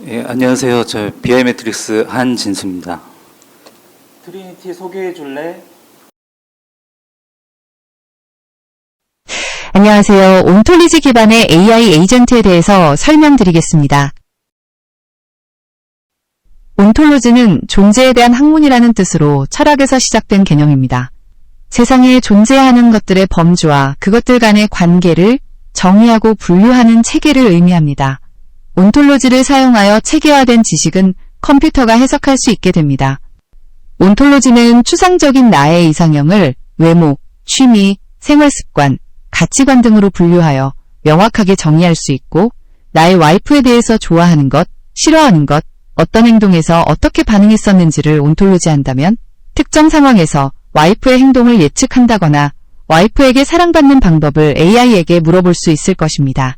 예, 안녕하세요. 저 BI 매트릭스 한진수입니다. 트리니티 소개해 줄래? 안녕하세요. 온톨리지 기반의 AI 에이전트에 대해서 설명드리겠습니다. 온톨로지는 존재에 대한 학문이라는 뜻으로 철학에서 시작된 개념입니다. 세상에 존재하는 것들의 범주와 그것들 간의 관계를 정의하고 분류하는 체계를 의미합니다. 온톨로지를 사용하여 체계화된 지식은 컴퓨터가 해석할 수 있게 됩니다. 온톨로지는 추상적인 나의 이상형을 외모, 취미, 생활습관, 가치관 등으로 분류하여 명확하게 정의할 수 있고, 나의 와이프에 대해서 좋아하는 것, 싫어하는 것, 어떤 행동에서 어떻게 반응했었는지를 온톨로지한다면 특정 상황에서 와이프의 행동을 예측한다거나 와이프에게 사랑받는 방법을 AI에게 물어볼 수 있을 것입니다.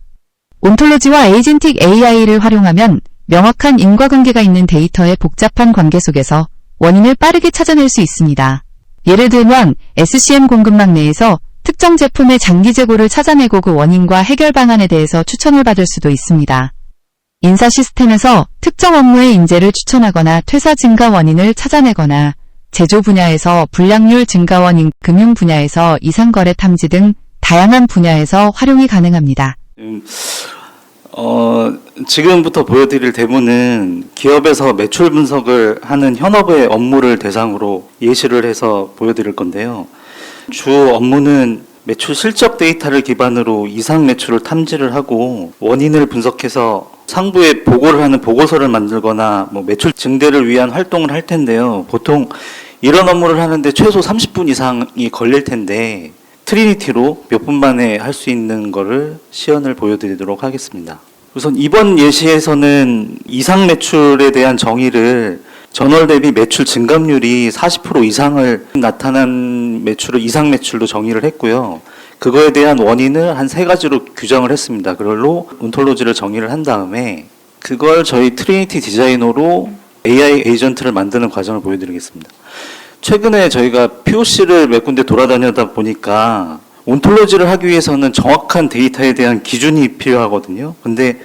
온톨로지와 에이전틱 AI를 활용하면 명확한 인과관계가 있는 데이터의 복잡한 관계 속에서 원인을 빠르게 찾아낼 수 있습니다. 예를 들면 SCM 공급망 내에서 특정 제품의 장기 재고를 찾아내고 그 원인과 해결 방안에 대해서 추천을 받을 수도 있습니다. 인사 시스템에서 특정 업무의 인재를 추천하거나 퇴사 증가 원인을 찾아내거나 제조 분야에서 불량률 증가 원인, 금융 분야에서 이상거래 탐지 등 다양한 분야에서 활용이 가능합니다. 지금부터 보여드릴 데모는 기업에서 매출 분석을 하는 현업의 업무를 대상으로 예시를 해서 보여드릴 건데요. 주 업무는 매출 실적 데이터를 기반으로 이상 매출을 탐지를 하고 원인을 분석해서 상부에 보고를 하는 보고서를 만들거나 매출 증대를 위한 활동을 할 텐데요. 보통 이런 업무를 하는데 최소 30분 이상이 걸릴 텐데 트리니티로 몇 분 만에 할 수 있는 거를 시연을 보여드리도록 하겠습니다. 우선 이번 예시에서는 이상 매출에 대한 정의를 전월 대비 매출 증감률이 40% 이상을 나타난 매출을 이상 매출로 정의를 했고요. 그거에 대한 원인을 한 3가지로 규정을 했습니다. 그걸로 온톨로지를 정의를 한 다음에 그걸 저희 트리니티 디자이너로 AI 에이전트를 만드는 과정을 보여드리겠습니다. 최근에 저희가 POC를 몇 군데 돌아다니다 보니까 온톨로지를 하기 위해서는 정확한 데이터에 대한 기준이 필요하거든요. 근데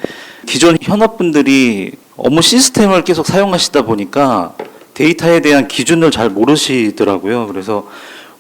기존 현업분들이 업무 시스템을 계속 사용하시다 보니까 데이터에 대한 기준을 잘 모르시더라고요. 그래서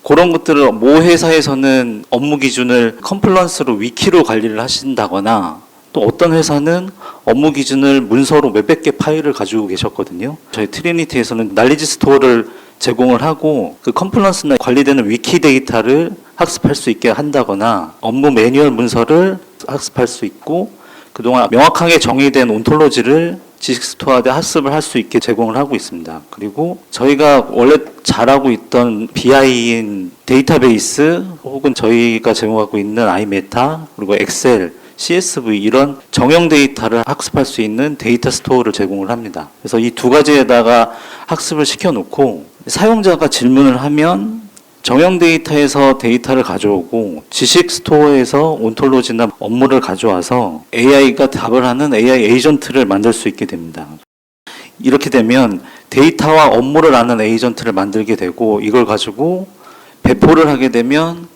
그런 것들을 모 회사에서는 업무 기준을 컴플런스로 위키로 관리를 하신다거나 또 어떤 회사는 업무 기준을 문서로 몇백 개 파일을 가지고 계셨거든요. 저희 트리니티에서는 날리지 스토어를 제공을 하고 그 컴플런스나 관리되는 위키 데이터를 학습할 수 있게 한다거나 업무 매뉴얼 문서를 학습할 수 있고 그동안 명확하게 정의된 온톨로지를 지식 스토어에 학습을 할 수 있게 제공을 하고 있습니다. 그리고 저희가 원래 잘하고 있던 BI인 데이터베이스 혹은 저희가 제공하고 있는 아이메타 그리고 엑셀, CSV 이런 정형 데이터를 학습할 수 있는 데이터 스토어를 제공을 합니다. 그래서 이 2가지에다가 학습을 시켜놓고 사용자가 질문을 하면 정형 데이터에서 데이터를 가져오고 지식 스토어에서 온톨로지나 업무를 가져와서 AI가 답을 하는 AI 에이전트를 만들 수 있게 됩니다. 이렇게 되면 데이터와 업무를 아는 에이전트를 만들게 되고 이걸 가지고 배포를 하게 되면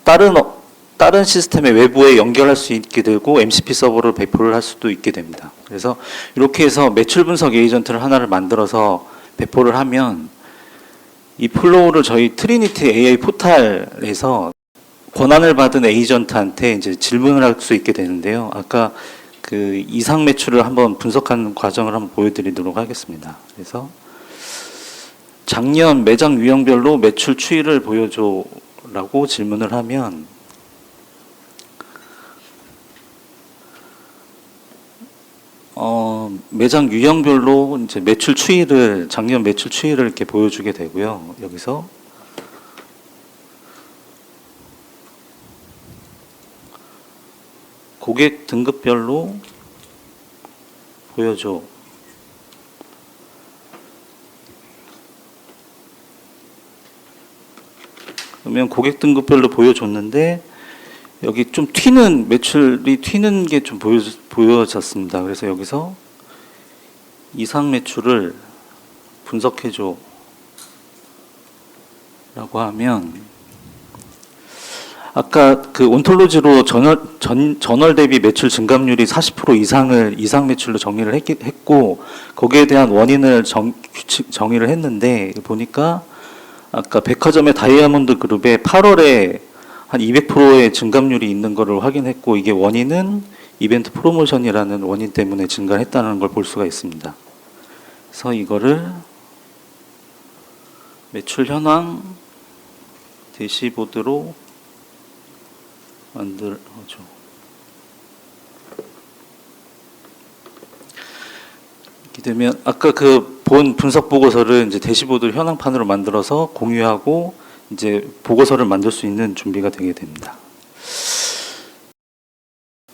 다른 시스템의 외부에 연결할 수 있게 되고 MCP 서버로 배포를 할 수도 있게 됩니다. 그래서 이렇게 해서 매출 분석 에이전트를 하나를 만들어서 배포를 하면 이 플로우를 저희 트리니티 AI 포탈에서 권한을 받은 에이전트한테 이제 질문을 할 수 있게 되는데요. 아까 그 이상 매출을 한번 분석하는 과정을 한번 보여드리도록 하겠습니다. 그래서 작년 매장 유형별로 매출 추이를 보여줘라고 질문을 하면 매장 유형별로 이제 매출 추이를 작년 매출 추이를 이렇게 보여주게 되고요. 여기서 고객 등급별로 보여줘. 그러면 고객 등급별로 보여줬는데 여기 좀 튀는 매출이 튀는 게 좀 보여졌습니다. 그래서 여기서 이상 매출을 분석해줘 라고 하면 아까 그 온톨로지로 전월 대비 매출 증감률이 40% 이상을 이상 매출로 정리를 했고 거기에 대한 원인을 정의를 했는데 보니까 아까 백화점의 다이아몬드 그룹의 8월에 한 200%의 증감률이 있는 것을 확인했고 이게 원인은 이벤트 프로모션이라는 원인 때문에 증가했다는 걸 볼 수가 있습니다. 그래서 이거를 매출 현황 대시보드로 만들어줘. 이렇게 되면 아까 그 본 분석 보고서를 이제 대시보드 현황판으로 만들어서 공유하고 이제 보고서를 만들 수 있는 준비가 되게 됩니다.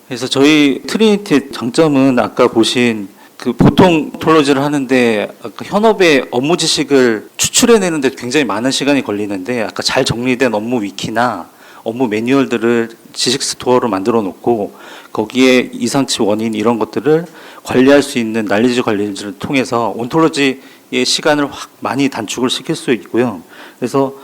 그래서 저희 트리니티의 장점은 아까 보신 그 보통 톨로지를 하는데 아까 현업의 업무 지식을 추출해내는데 굉장히 많은 시간이 걸리는데 아까 잘 정리된 업무 위키나 업무 매뉴얼들을 지식 스토어로 만들어 놓고 거기에 이상치 원인 이런 것들을 관리할 수 있는 난리지 관리를 통해서 온톨로지의 시간을 확 많이 단축을 시킬 수 있고요. 그래서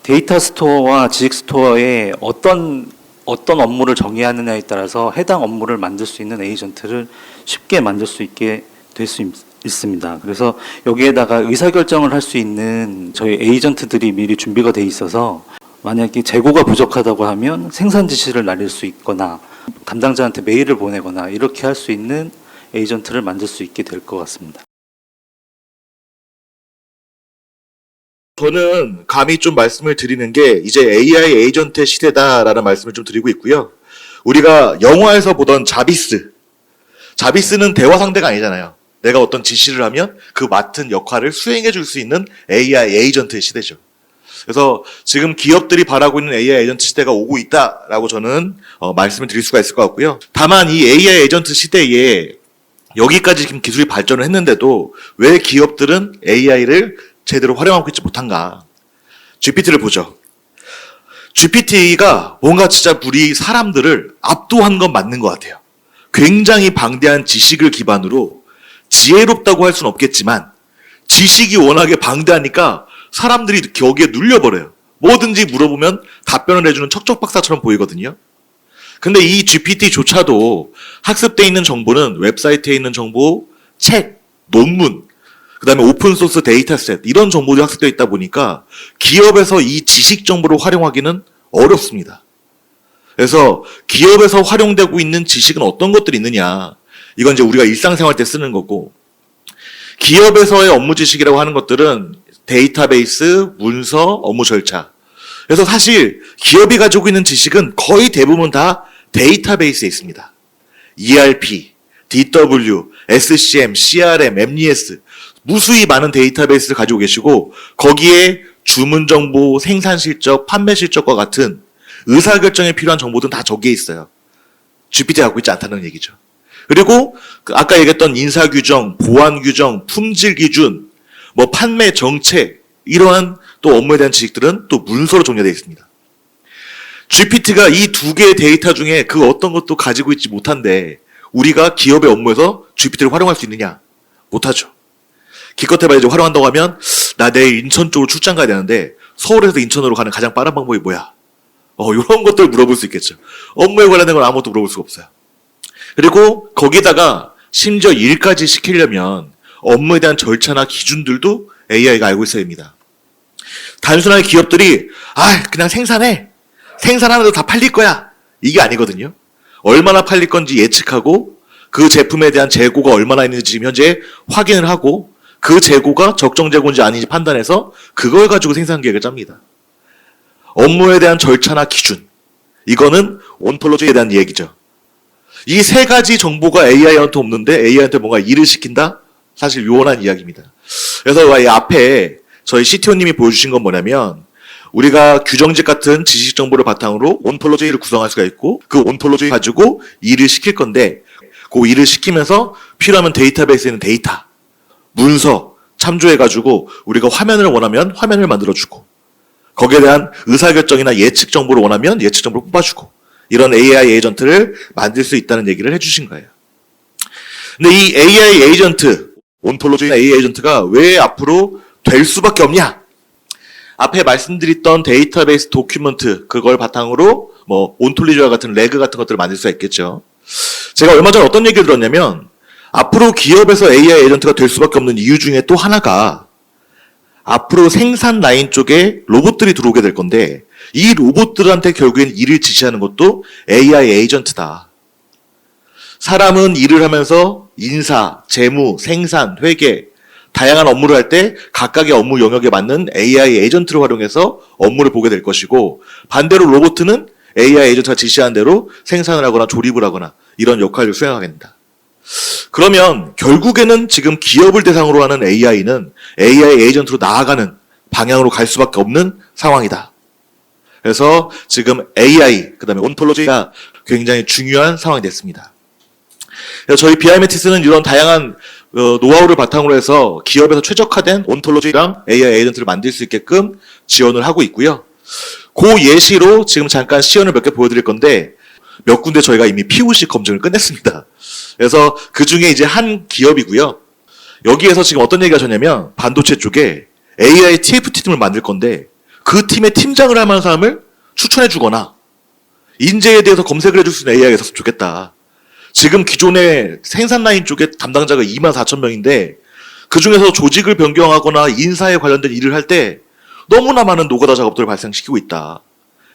데이터 스토어와 지식 스토어에 어떤 업무를 정의하느냐에 따라서 해당 업무를 만들 수 있는 에이전트를 쉽게 만들 수 있게 될 수 있습니다. 그래서 여기에다가 의사결정을 할 수 있는 저희 에이전트들이 미리 준비가 돼 있어서 만약에 재고가 부족하다고 하면 생산 지시를 날릴 수 있거나 담당자한테 메일을 보내거나 이렇게 할 수 있는 에이전트를 만들 수 있게 될 것 같습니다. 저는 감히 좀 말씀을 드리는 게 이제 AI 에이전트의 시대다라는 말씀을 좀 드리고 있고요. 우리가 영화에서 보던 자비스는 대화 상대가 아니잖아요. 내가 어떤 지시를 하면 그 맡은 역할을 수행해 줄 수 있는 AI 에이전트의 시대죠. 그래서 지금 기업들이 바라고 있는 AI 에이전트 시대가 오고 있다라고 저는 말씀을 드릴 수가 있을 것 같고요. 다만 이 AI 에이전트 시대에 여기까지 지금 기술이 발전을 했는데도 왜 기업들은 AI를 제대로 활용하고 있지 못한가? GPT를 보죠. GPT가 뭔가 진짜 우리 사람들을 압도한 건 맞는 것 같아요. 굉장히 방대한 지식을 기반으로 지혜롭다고 할 수는 없겠지만 지식이 워낙에 방대하니까 사람들이 거기에 눌려버려요. 뭐든지 물어보면 답변을 해주는 척척박사처럼 보이거든요. 근데 이 GPT조차도 학습되어 있는 정보는 웹사이트에 있는 정보, 책, 논문, 그 다음에 오픈소스 데이터셋 이런 정보들이 학습되어 있다 보니까 기업에서 이 지식 정보를 활용하기는 어렵습니다. 그래서 기업에서 활용되고 있는 지식은 어떤 것들이 있느냐, 이건 이제 우리가 일상생활 때 쓰는 거고, 기업에서의 업무 지식이라고 하는 것들은 데이터베이스, 문서, 업무 절차. 그래서 사실 기업이 가지고 있는 지식은 거의 대부분 다 데이터베이스에 있습니다. ERP, DW, SCM, CRM, MES 무수히 많은 데이터베이스를 가지고 계시고 거기에 주문 정보, 생산 실적, 판매 실적과 같은 의사결정에 필요한 정보들은 다 저기에 있어요. GPT가 갖고 있지 않다는 얘기죠. 그리고 아까 얘기했던 인사규정, 보안규정, 품질기준, 뭐 판매 정책 이러한 또 업무에 대한 지식들은 또 문서로 정리되어 있습니다. GPT가 이 두 개의 데이터 중에 그 어떤 것도 가지고 있지 못한데 우리가 기업의 업무에서 GPT를 활용할 수 있느냐? 못하죠. 기껏해봐야 이제 활용한다고 하면 나 내일 인천 쪽으로 출장 가야 되는데 서울에서 인천으로 가는 가장 빠른 방법이 뭐야? 이런 것들 물어볼 수 있겠죠. 업무에 관련된 건 아무것도 물어볼 수가 없어요. 그리고 거기다가 심지어 일까지 시키려면 업무에 대한 절차나 기준들도 AI가 알고 있어야 됩니다. 단순하게 기업들이 그냥 생산해. 생산하면 다 팔릴 거야. 이게 아니거든요. 얼마나 팔릴 건지 예측하고 그 제품에 대한 재고가 얼마나 있는지 지금 현재 확인을 하고 그 재고가 적정 재고인지 아닌지 판단해서 그걸 가지고 생산 계획을 짭니다. 업무에 대한 절차나 기준, 이거는 온톨로지에 대한 얘기죠. 이 세 가지 정보가 AI한테 없는데 AI한테 뭔가 일을 시킨다? 사실 요원한 이야기입니다. 그래서 이 앞에 저희 CTO님이 보여주신 건 뭐냐면 우리가 규정직 같은 지식 정보를 바탕으로 온톨로지를 구성할 수가 있고 그 온톨로지 가지고 일을 시킬 건데 그 일을 시키면서 필요하면 데이터베이스에 있는 데이터, 문서 참조해가지고 우리가 화면을 원하면 화면을 만들어주고 거기에 대한 의사결정이나 예측 정보를 원하면 예측 정보를 뽑아주고 이런 AI 에이전트를 만들 수 있다는 얘기를 해주신 거예요. 근데 이 AI 에이전트, 온톨로지 AI 에이전트가 왜 앞으로 될 수밖에 없냐? 앞에 말씀드렸던 데이터베이스 도큐먼트 그걸 바탕으로 뭐 온톨리지와 같은 레그 같은 것들을 만들 수가 있겠죠. 제가 얼마 전에 어떤 얘기를 들었냐면 앞으로 기업에서 AI 에이전트가 될 수밖에 없는 이유 중에 또 하나가 앞으로 생산 라인 쪽에 로봇들이 들어오게 될 건데 이 로봇들한테 결국엔 일을 지시하는 것도 AI 에이전트다. 사람은 일을 하면서 인사, 재무, 생산, 회계 다양한 업무를 할 때 각각의 업무 영역에 맞는 AI 에이전트를 활용해서 업무를 보게 될 것이고 반대로 로봇은 AI 에이전트가 지시한 대로 생산을 하거나 조립을 하거나 이런 역할을 수행하게 된다. 그러면 결국에는 지금 기업을 대상으로 하는 AI는 AI 에이전트로 나아가는 방향으로 갈 수밖에 없는 상황이다. 그래서 지금 AI, 그 다음에 온톨로지가 굉장히 중요한 상황이 됐습니다. 그래서 저희 BI메티스는 이런 다양한 노하우를 바탕으로 해서 기업에서 최적화된 온톨로지랑 AI 에이전트를 만들 수 있게끔 지원을 하고 있고요. 그 예시로 지금 잠깐 시연을 몇 개 보여드릴 건데 몇 군데 저희가 이미 POC 검증을 끝냈습니다. 그래서 그 중에 이제 한 기업이고요. 여기에서 지금 어떤 얘기가 하셨냐면 반도체 쪽에 AI TFT 팀을 만들 건데 그 팀의 팀장을 할 만한 사람을 추천해 주거나 인재에 대해서 검색을 해줄 수 있는 AI가 있었으면 좋겠다. 지금 기존의 생산 라인 쪽에 담당자가 24,000명인데 그 중에서 조직을 변경하거나 인사에 관련된 일을 할 때 너무나 많은 노가다 작업들을 발생시키고 있다.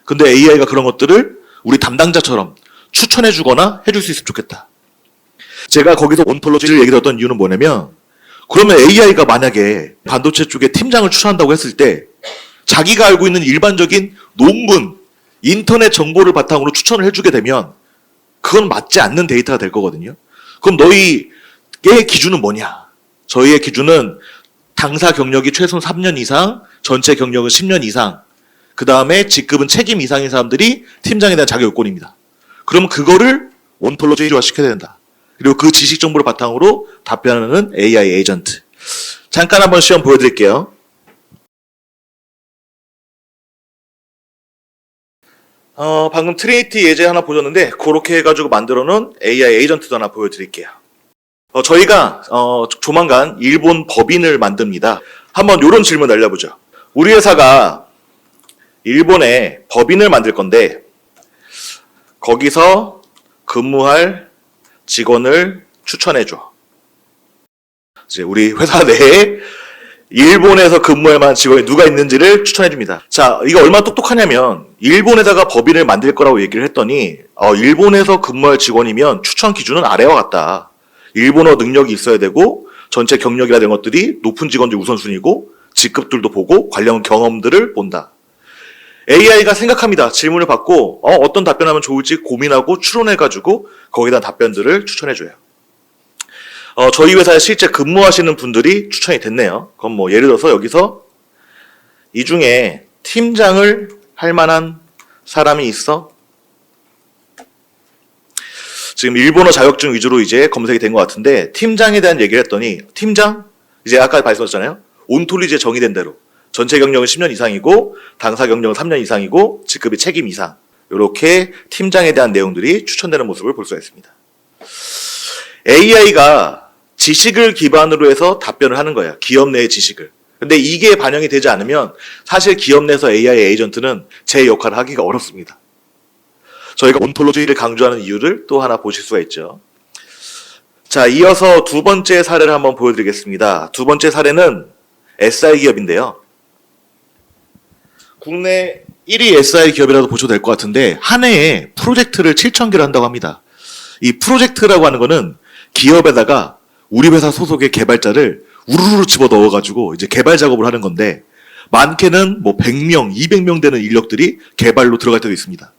근데 AI가 그런 것들을 우리 담당자처럼 추천해 주거나 해줄 수 있으면 좋겠다. 제가 거기서 온톨로지를 얘기 드렸던 이유는 뭐냐면 그러면 AI가 만약에 반도체 쪽에 팀장을 추천한다고 했을 때 자기가 알고 있는 일반적인 논문, 인터넷 정보를 바탕으로 추천을 해주게 되면 그건 맞지 않는 데이터가 될 거거든요. 그럼 너희의 기준은 뭐냐? 저희의 기준은 당사 경력이 최소 3년 이상, 전체 경력은 10년 이상, 그 다음에 직급은 책임 이상인 사람들이 팀장에 대한 자격 요건입니다. 그러면 그거를 온톨로지화 시켜야 된다. 그리고 그 지식 정보를 바탕으로 답변하는 AI 에이전트. 잠깐 한번 시험 보여드릴게요. 방금 트리니티 예제 하나 보셨는데 그렇게 해가지고 만들어 놓은 AI 에이전트도 하나 보여드릴게요. 저희가 조만간 일본 법인을 만듭니다. 한번 이런 질문 날려보죠. 우리 회사가 일본에 법인을 만들 건데 거기서 근무할 직원을 추천해줘. 이제 우리 회사 내에 일본에서 근무할 만한 직원이 누가 있는지를 추천해줍니다. 자, 이거 얼마나 똑똑하냐면 일본에다가 법인을 만들 거라고 얘기를 했더니 일본에서 근무할 직원이면 추천 기준은 아래와 같다. 일본어 능력이 있어야 되고 전체 경력이라 된 것들이 높은 직원들 우선순위고 직급들도 보고 관련 경험들을 본다. AI가 생각합니다. 질문을 받고 어떤 답변하면 좋을지 고민하고 추론해가지고 거기에 대한 답변들을 추천해줘요. 저희 회사에 실제 근무하시는 분들이 추천이 됐네요. 그럼 뭐 예를 들어서 여기서 이 중에 팀장을 할 만한 사람이 있어? 지금 일본어 자격증 위주로 이제 검색이 된 것 같은데 팀장에 대한 얘기를 했더니 팀장? 이제 아까 말씀하셨잖아요. 온톨리지에 정의된 대로 전체 경력은 10년 이상이고 당사 경력은 3년 이상이고 직급이 책임 이상 이렇게 팀장에 대한 내용들이 추천되는 모습을 볼 수가 있습니다. AI가 지식을 기반으로 해서 답변을 하는 거예요. 기업 내의 지식을. 근데 이게 반영이 되지 않으면 사실 기업 내에서 AI 에이전트는 제 역할을 하기가 어렵습니다. 저희가 온톨로지를 강조하는 이유를 또 하나 보실 수가 있죠. 자, 이어서 두 번째 사례를 한번 보여드리겠습니다. 두 번째 사례는 SI 기업인데요. 국내 1위 SI 기업이라도 보셔도 될 것 같은데 한 해에 프로젝트를 7,000개를 한다고 합니다. 이 프로젝트라고 하는 거는 기업에다가 우리 회사 소속의 개발자를 우르르 집어 넣어가지고 이제 개발 작업을 하는 건데 많게는 뭐 100명, 200명 되는 인력들이 개발로 들어갈 때도 있습니다.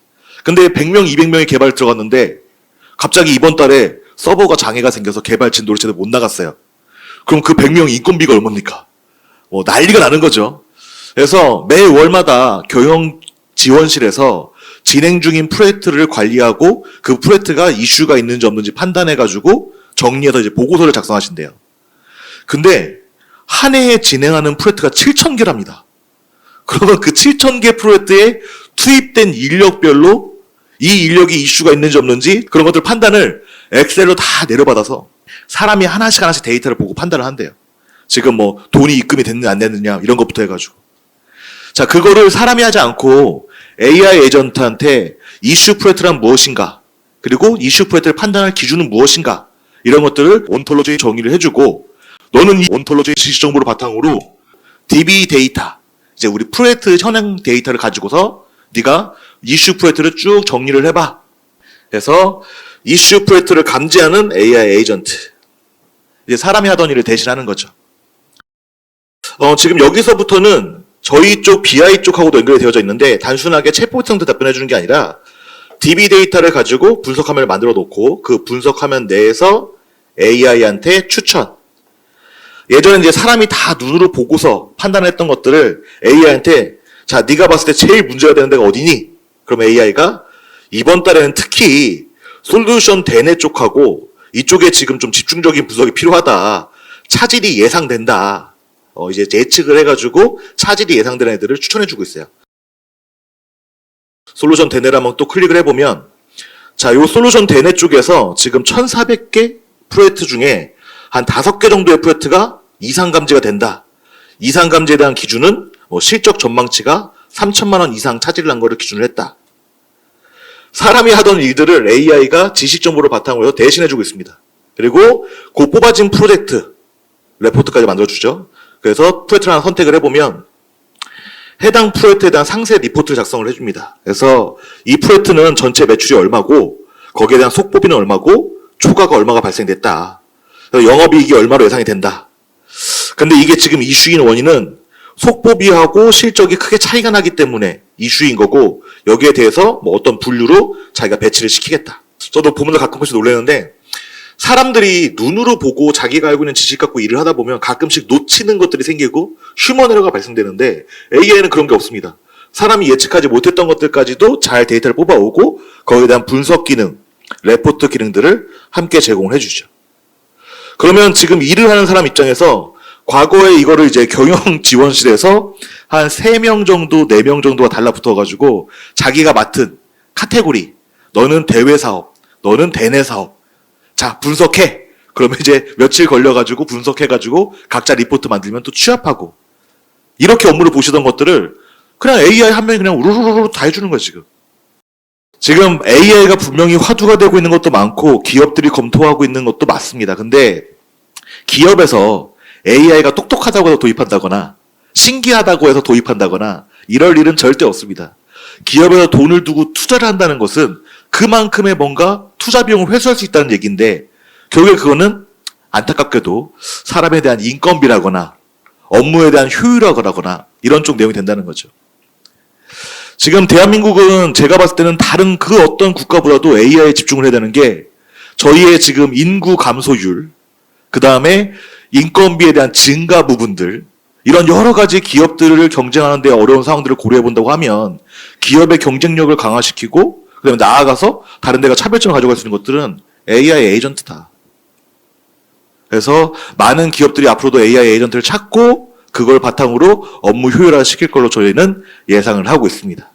근데 100명, 200명이 개발 들어갔는데 갑자기 이번 달에 서버가 장애가 생겨서 개발 진도를 제대로 못 나갔어요. 그럼 그 100명 인건비가 얼마입니까? 난리가 나는 거죠. 그래서 매 월마다 경영 지원실에서 진행 중인 프로젝트를 관리하고 그 프로젝트가 이슈가 있는지 없는지 판단해가지고 정리해서 이제 보고서를 작성하신대요. 근데 한 해에 진행하는 프로젝트가 7,000개랍니다. 그러면 그 7,000개 프로젝트에 투입된 인력별로 이 인력이 이슈가 있는지 없는지 그런 것들 판단을 엑셀로 다 내려받아서 사람이 하나씩 데이터를 보고 판단을 한대요. 지금 뭐 돈이 입금이 됐느냐 안 됐느냐 이런 것부터 해가지고. 자, 그거를 사람이 하지 않고 AI 에이전트한테 이슈 프로젝트란 무엇인가, 그리고 이슈 프로젝트를 판단할 기준은 무엇인가, 이런 것들을 온톨로지 정의를 해주고, 너는 이 온톨로지 지식 정보를 바탕으로 DB 데이터, 이제 우리 프로젝트 현행 데이터를 가지고서 네가 이슈 프로젝트를 쭉 정리를 해봐. 그래서 이슈 프로젝트를 감지하는 AI 에이전트. 이제 사람이 하던 일을 대신하는 거죠. 지금 여기서부터는 저희 쪽 BI 쪽하고도 연결이 되어져 있는데 단순하게 챗봇 형태 답변해 주는 게 아니라 DB 데이터를 가지고 분석 화면을 만들어 놓고 그 분석 화면 내에서 AI한테 추천. 예전에 이제 사람이 다 눈으로 보고서 판단했던 것들을 AI한테 자, 네가 봤을 때 제일 문제가 되는 데가 어디니? 그럼 AI가 이번 달에는 특히 솔루션 대내 쪽하고 이쪽에 지금 좀 집중적인 분석이 필요하다. 차질이 예상된다. 이제 예측을 해가지고 차질이 예상되는 애들을 추천해주고 있어요. 솔루션 대내를 한번 또 클릭을 해보면 자, 요 솔루션 대내 쪽에서 지금 1400개 프로젝트 중에 한 5개 정도의 프로젝트가 이상 감지가 된다. 이상 감지에 대한 기준은 실적 전망치가 3천만 원 이상 차질을 한 거를 기준으로 했다. 사람이 하던 일들을 AI가 지식 정보를 바탕으로 해서 대신해주고 있습니다. 그리고 그 뽑아진 프로젝트 레포트까지 만들어주죠. 그래서 프로젝트를 하나 선택을 해보면 해당 프로젝트에 대한 상세 리포트를 작성을 해줍니다. 그래서 이 프로젝트는 전체 매출이 얼마고 거기에 대한 속보비는 얼마고 초과가 얼마가 발생됐다. 그래서 영업이익이 얼마로 예상이 된다. 근데 이게 지금 이슈인 원인은 속보비하고 실적이 크게 차이가 나기 때문에 이슈인 거고 여기에 대해서 뭐 어떤 분류로 자기가 배치를 시키겠다. 저도 보면서 가끔씩 놀라는데 사람들이 눈으로 보고 자기가 알고 있는 지식 갖고 일을 하다 보면 가끔씩 놓치는 것들이 생기고 휴먼 에러가 발생되는데 AI는 그런 게 없습니다. 사람이 예측하지 못했던 것들까지도 잘 데이터를 뽑아오고 거기에 대한 분석 기능, 레포트 기능들을 함께 제공을 해주죠. 그러면 지금 일을 하는 사람 입장에서 과거에 이거를 이제 경영 지원실에서 한 3명 정도, 4명 정도가 달라붙어가지고 자기가 맡은 카테고리, 너는 대외 사업, 너는 대내 사업. 자, 분석해. 그러면 이제 며칠 걸려가지고 분석해가지고 각자 리포트 만들면 또 취합하고. 이렇게 업무를 보시던 것들을 그냥 AI 한 명이 그냥 우르르르 다 해주는 거예요, 지금. 지금 AI가 분명히 화두가 되고 있는 것도 많고 기업들이 검토하고 있는 것도 맞습니다. 근데 기업에서 AI가 똑똑하다고 해서 도입한다거나 신기하다고 해서 도입한다거나 이럴 일은 절대 없습니다. 기업에서 돈을 두고 투자를 한다는 것은 그만큼의 뭔가 투자 비용을 회수할 수 있다는 얘기인데 결국에 그거는 안타깝게도 사람에 대한 인건비라거나 업무에 대한 효율화라거나 이런 쪽 내용이 된다는 거죠. 지금 대한민국은 제가 봤을 때는 다른 그 어떤 국가보다도 AI에 집중을 해야 되는 게 저희의 지금 인구 감소율, 그 다음에 인건비에 대한 증가 부분들, 이런 여러 가지 기업들을 경쟁하는 데 어려운 상황들을 고려해 본다고 하면 기업의 경쟁력을 강화시키고 그다음에 나아가서 다른 데가 차별점을 가져갈 수 있는 것들은 AI 에이전트다. 그래서 많은 기업들이 앞으로도 AI 에이전트를 찾고 그걸 바탕으로 업무 효율화 시킬 걸로 저희는 예상을 하고 있습니다.